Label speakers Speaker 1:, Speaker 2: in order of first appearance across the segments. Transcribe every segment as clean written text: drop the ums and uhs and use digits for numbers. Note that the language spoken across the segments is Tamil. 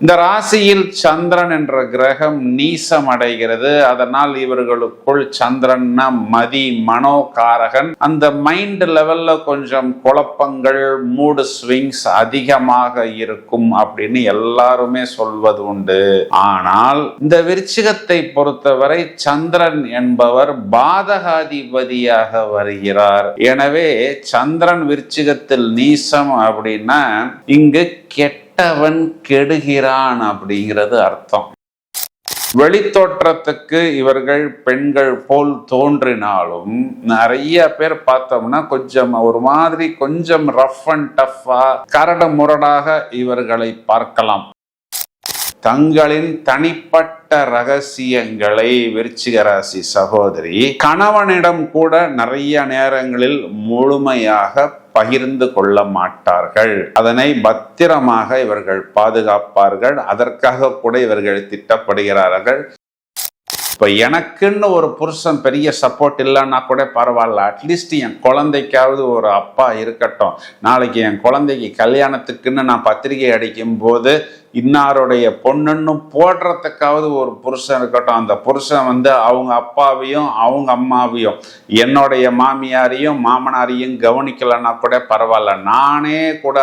Speaker 1: இந்த ராசியில் சந்திரன் என்ற கிரகம் நீசம் அடைகிறது. அதனால் இவர்களுக்குள் சந்திரன் மதி மனோகாரகன். அந்த மைண்ட் லெவல்ல கொஞ்சம் குழப்பங்கள், மூடு ஸ்விங்ஸ் அதிகமாக இருக்கும் அப்படின்னு எல்லாருமே சொல்வது உண்டு. ஆனால் இந்த விருச்சிகத்தை பொறுத்தவரை சந்திரன் என்பவர் பாதகாதிபதியாக வருகிறார். எனவே சந்திரன் விருச்சிகத்தில் நீசம் அப்படின்னா இங்கு கெட்டவன் கெடுகிறான் அப்படிங்கிறது அர்த்தம். வெளித்தோற்றத்துக்கு இவர்கள் பெண்கள் போல் தோன்றினாலும் நிறைய பேர் பார்த்தோம்னா கொஞ்சம் ஒரு மாதிரி கொஞ்சம் ரஃப் அண்ட் டஃப்பா கரடு முரடாக இவர்களை பார்க்கலாம். தங்களின் தனிப்பட்ட ரகசியங்களை விருச்சிக ராசி சகோதரி கணவனிடம் கூட நிறைய நேரங்களில் முழுமையாக பகிர்ந்து கொள்ள மாட்டார்கள். அதனை பத்திரமாக இவர்கள் பாதுகாப்பார்கள். அதற்காக கூட இவர்கள் திட்டப்படுகிறார்கள். இப்போ எனக்குன்னு ஒரு புருஷன் பெரிய சப்போர்ட் இல்லைன்னா கூட பரவாயில்ல, அட்லீஸ்ட் என் குழந்தைக்காவது ஒரு அப்பா இருக்கட்டும். நாளைக்கு என் குழந்தைக்கு கல்யாணத்துக்குன்னு நான் பத்திரிகை அடிக்கும் போது இன்னாருடைய பொண்ணுன்னு போடுறதுக்காவது ஒரு புருஷன் இருக்கட்டும். அந்த புருஷன் அவங்க அப்பாவையும் அவங்க அம்மாவையும் என்னுடைய மாமியாரையும் மாமனாரையும் கவனிக்கலைன்னா கூட பரவாயில்ல, நானே கூட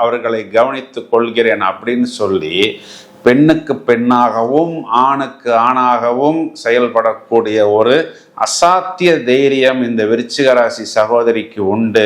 Speaker 1: அவர்களை கவனித்து கொள்கிறேன் அப்படின்னு சொல்லி பெண்ணுக்கு பெண்ணாகவும் ஆணுக்கு ஆணாகவும் செயல்படக்கூடிய ஒரு அசாத்திய தைரியம் இந்த விருச்சிக ராசி சகோதரிக்கு உண்டு.